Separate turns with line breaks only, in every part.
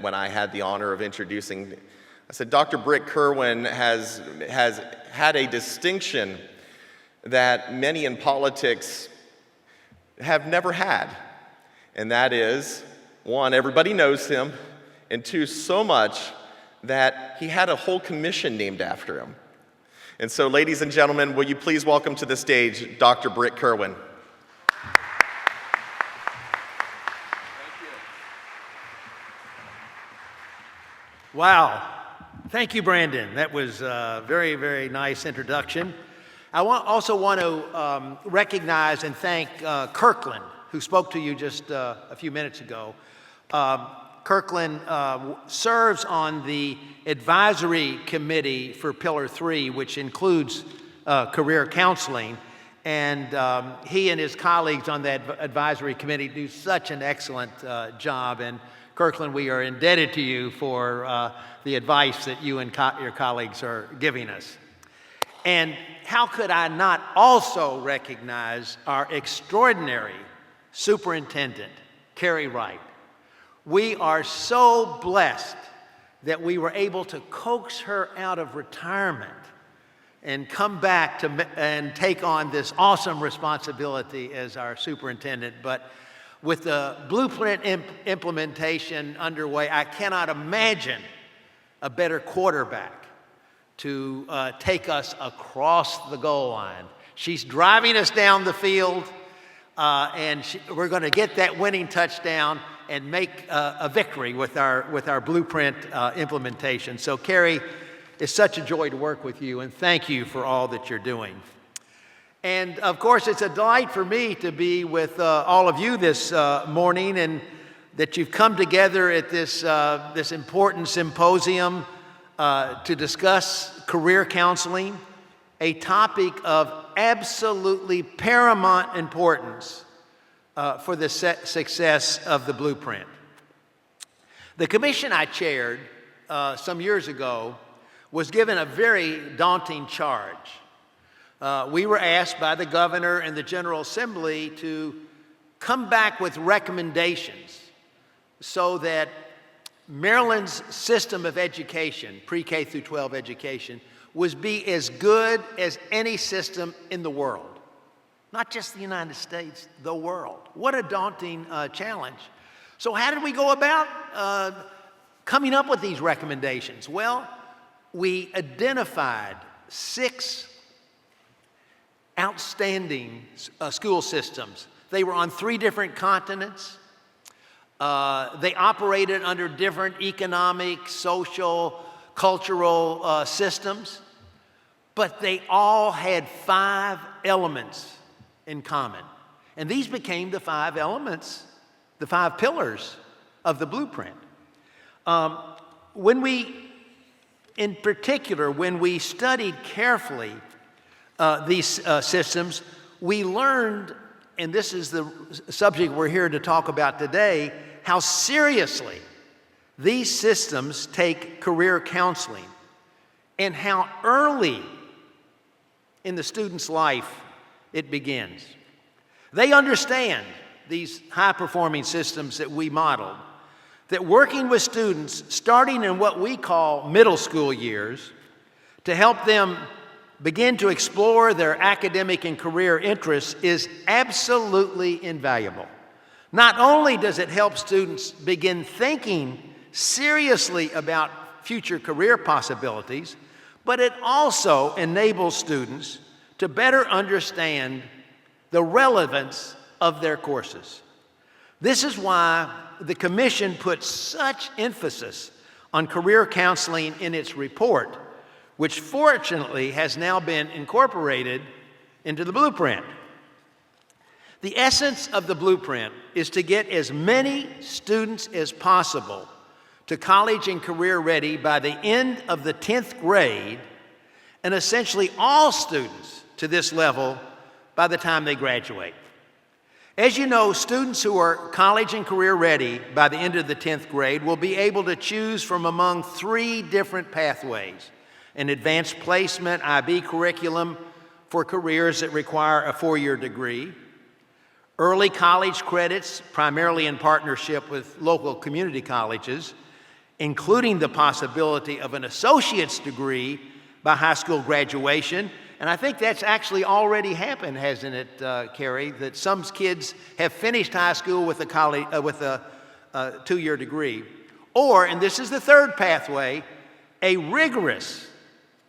When I had the honor of introducing, I said, Dr. Brit Kirwan has had a distinction that many in politics have never had. And that is, one, everybody knows him, and two, so much that he had a whole commission named after him. And so, ladies and gentlemen, will you please welcome to the stage Dr. Brit Kirwan.
Wow. Thank you, Brandon. That was a very, very nice introduction. I also want to recognize and thank Kirkland, who spoke to you just a few minutes ago. Kirkland serves on the advisory committee for Pillar 3, which includes career counseling. And he and his colleagues on that advisory committee do such an excellent job. And Kirkland, we are indebted to you for the advice that you and your colleagues are giving us. And how could I not also recognize our extraordinary superintendent, Carrie Wright? We are so blessed that we were able to coax her out of retirement and come back and take on this awesome responsibility as our superintendent. But with the blueprint implementation underway, I cannot imagine a better quarterback to take us across the goal line. She's driving us down the field, and we're going to get that winning touchdown and make a victory with our blueprint implementation. So, Carrie, it's such a joy to work with you, and thank you for all that you're doing. And of course, it's a delight for me to be with all of you this morning, and that you've come together at this important symposium to discuss career counseling, a topic of absolutely paramount importance for the success of the blueprint. The commission I chaired some years ago was given a very daunting charge. We were asked by the governor and the General Assembly to come back with recommendations so that Maryland's system of education, pre-K through 12 education, would be as good as any system in the world. Not just the United States, the world. What a daunting challenge. So how did we go about coming up with these recommendations? Well, we identified 6 outstanding school systems. They were on 3 different continents. They operated under different economic, social, cultural systems, but they all had 5 elements in common. And these became the 5 elements, the 5 pillars of the blueprint. In particular, when we studied carefully these systems, we learned, and this is the subject we're here to talk about today, how seriously these systems take career counseling and how early in the student's life it begins. They understand, these high-performing systems that we modeled, that working with students starting in what we call middle school years to help them begin to explore their academic and career interests is absolutely invaluable. Not only does it help students begin thinking seriously about future career possibilities, but it also enables students to better understand the relevance of their courses. This is why the Commission put such emphasis on career counseling in its report, which fortunately has now been incorporated into the blueprint. The essence of the blueprint is to get as many students as possible to college and career ready by the end of the 10th grade, and essentially all students to this level by the time they graduate. As you know, students who are college and career ready by the end of the 10th grade will be able to choose from among 3 different pathways: an advanced placement IB curriculum for careers that require a 4-year degree, early college credits, primarily in partnership with local community colleges, including the possibility of an associate's degree by high school graduation. And I think that's actually already happened, hasn't it, Carrie? That some kids have finished high school with a two-year degree. Or, and this is the third pathway, a rigorous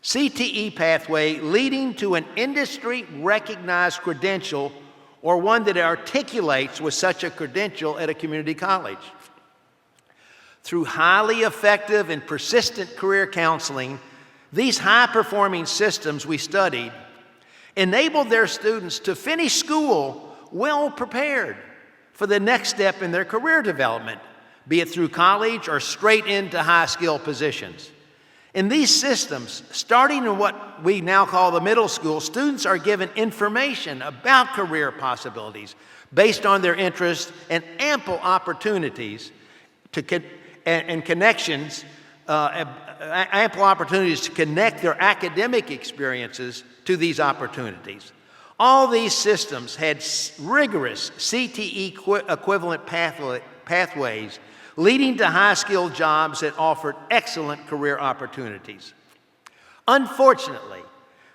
CTE pathway leading to an industry-recognized credential, or one that articulates with such a credential at a community college. Through highly effective and persistent career counseling, these high-performing systems we studied enabled their students to finish school well prepared for the next step in their career development, be it through college or straight into high-skill positions. In these systems, starting in what we now call the middle school, students are given information about career possibilities based on their interests and ample opportunities and connections, ample opportunities to connect their academic experiences to these opportunities. All these systems had rigorous CTE equivalent pathways leading to high-skilled jobs that offered excellent career opportunities. Unfortunately,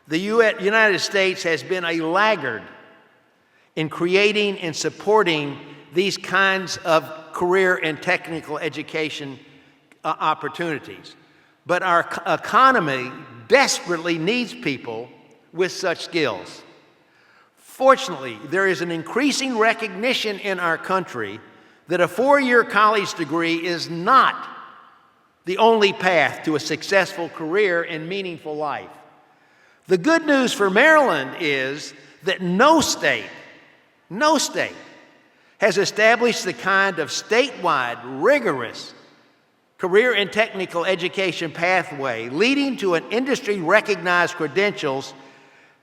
the United States has been a laggard in creating and supporting these kinds of career and technical education opportunities. But our economy desperately needs people with such skills. Fortunately, there is an increasing recognition in our country that a four-year college degree is not the only path to a successful career and meaningful life. The good news for Maryland is that no state has established the kind of statewide, rigorous career and technical education pathway leading to an industry-recognized credentials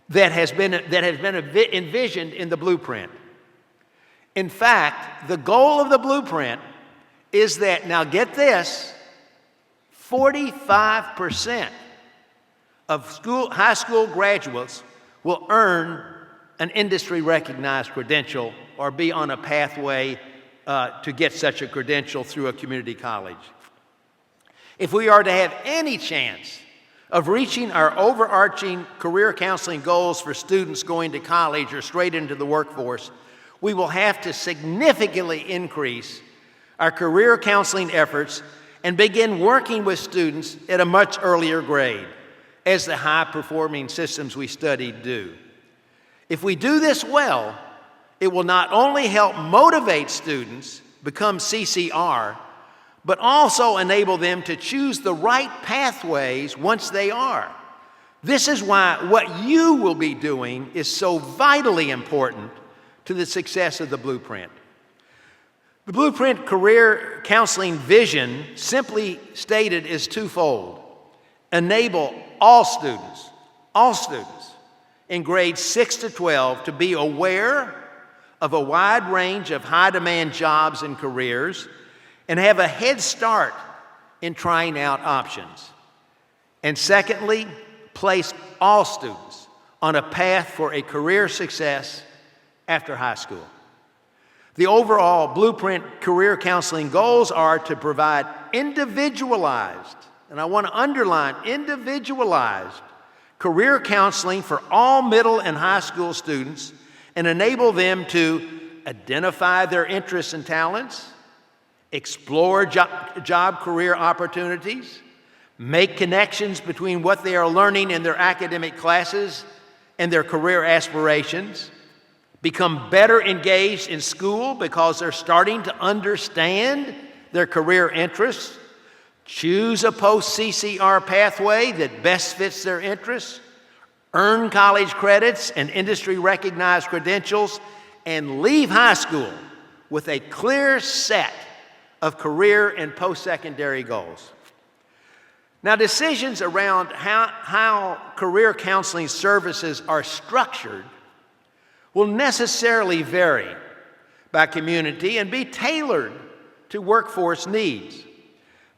that has been envisioned in the blueprint. In fact, the goal of the blueprint is that, now get this, 45% of high school graduates will earn an industry-recognized credential or be on a pathway to get such a credential through a community college. If we are to have any chance of reaching our overarching career counseling goals for students going to college or straight into the workforce, we will have to significantly increase our career counseling efforts and begin working with students at a much earlier grade, as the high-performing systems we studied do. If we do this well, it will not only help motivate students become CCR, but also enable them to choose the right pathways once they are. This is why what you will be doing is so vitally important to the success of the blueprint. The blueprint career counseling vision, simply stated, is twofold. Enable all students in grades 6 to 12 to be aware of a wide range of high-demand jobs and careers and have a head start in trying out options. And secondly, place all students on a path for a career success after high school. The overall blueprint career counseling goals are to provide individualized, and I want to underline individualized, career counseling for all middle and high school students and enable them to identify their interests and talents, explore job career opportunities, make connections between what they are learning in their academic classes and their career aspirations, become better engaged in school because they're starting to understand their career interests, choose a post-CCR pathway that best fits their interests, earn college credits and industry-recognized credentials, and leave high school with a clear set of career and post-secondary goals. Now, decisions around how career counseling services are structured will necessarily vary by community and be tailored to workforce needs.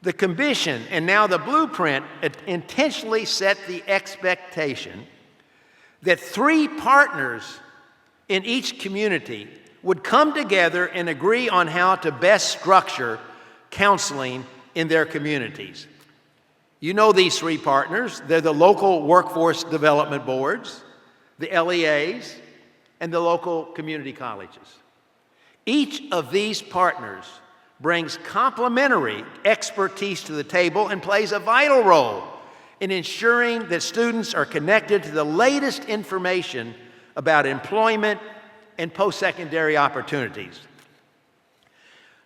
The commission, and now the blueprint, intentionally set the expectation that 3 partners in each community would come together and agree on how to best structure counseling in their communities. You know these three partners. They're the local workforce development boards, the LEAs, and the local community colleges. Each of these partners brings complementary expertise to the table and plays a vital role in ensuring that students are connected to the latest information about employment and post-secondary opportunities.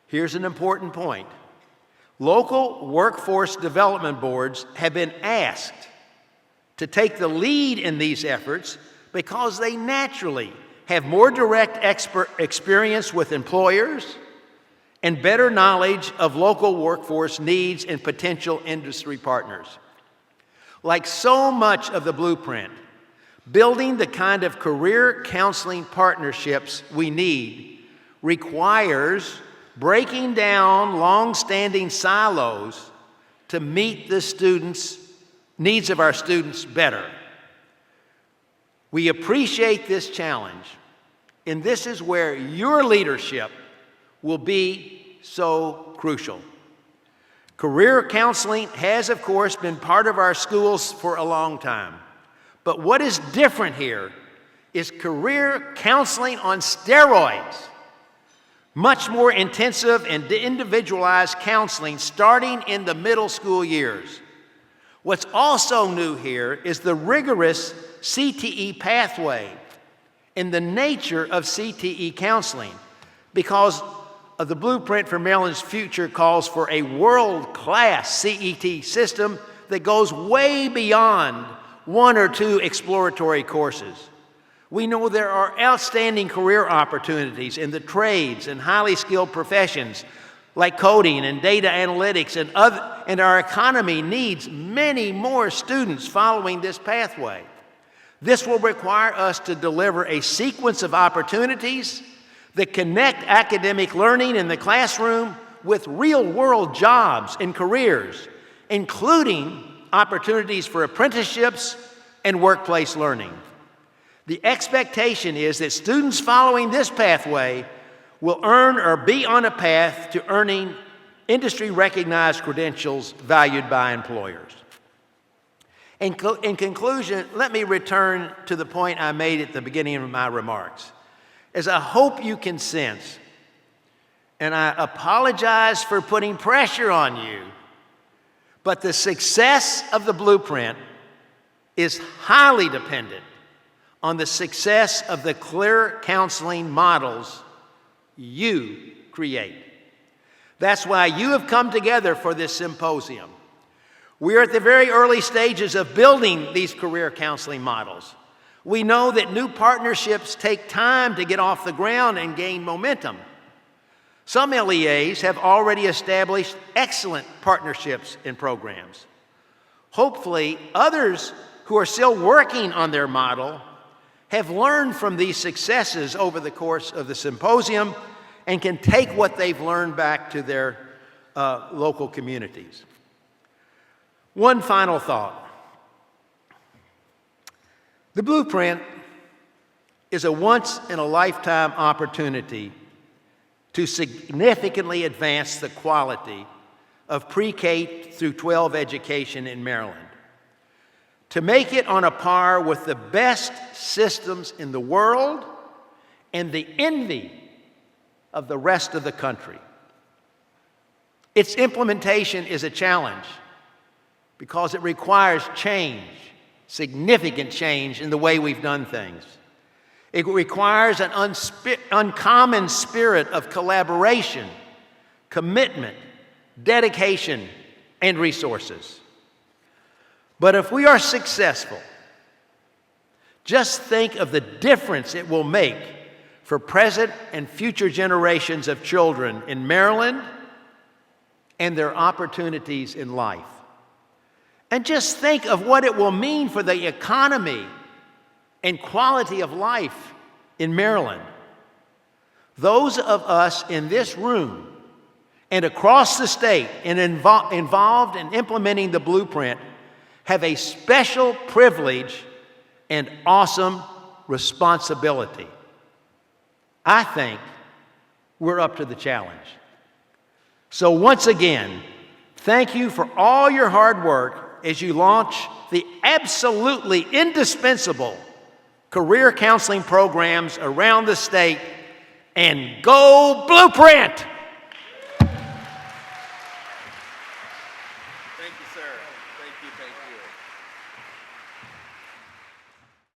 Here's an important point. Local workforce development boards have been asked to take the lead in these efforts because they naturally have more direct experience with employers and better knowledge of local workforce needs and potential industry partners. Like so much of the blueprint, building the kind of career counseling partnerships we need requires breaking down long-standing silos to meet the needs of our students better. We appreciate this challenge, and this is where your leadership will be so crucial. Career counseling has, of course, been part of our schools for a long time. But what is different here is career counseling on steroids. Much more intensive and individualized counseling starting in the middle school years. What's also new here is the rigorous CTE pathway and the nature of CTE counseling, because of the blueprint for Maryland's future calls for a world-class CET system that goes way beyond one or two exploratory courses. We know there are outstanding career opportunities in the trades and highly skilled professions like coding and data analytics, and our economy needs many more students following this pathway. This will require us to deliver a sequence of opportunities that connect academic learning in the classroom with real-world jobs and careers, including opportunities for apprenticeships and workplace learning. The expectation is that students following this pathway will earn or be on a path to earning industry-recognized credentials valued by employers. In conclusion, let me return to the point I made at the beginning of my remarks. As I hope you can sense, and I apologize for putting pressure on you, but the success of the blueprint is highly dependent on the success of the career counseling models you create. That's why you have come together for this symposium. We're at the very early stages of building these career counseling models. We know that new partnerships take time to get off the ground and gain momentum. Some LEAs have already established excellent partnerships and programs. Hopefully, others who are still working on their model have learned from these successes over the course of the symposium and can take what they've learned back to their local communities. One final thought. The blueprint is a once-in-a-lifetime opportunity to significantly advance the quality of pre-K through 12 education in Maryland, to make it on a par with the best systems in the world and the envy of the rest of the country. Its implementation is a challenge because it requires change, significant change in the way we've done things. It requires an uncommon spirit of collaboration, commitment, dedication, and resources. But if we are successful, just think of the difference it will make for present and future generations of children in Maryland and their opportunities in life. And just think of what it will mean for the economy and quality of life in Maryland. Those of us in this room and across the state and involved in implementing the blueprint have a special privilege and awesome responsibility. I think we're up to the challenge. So once again, Thank you for all your hard work as you launch the absolutely indispensable career counseling programs around the state. And go Blueprint!
Thank you, sir. Thank you, thank you.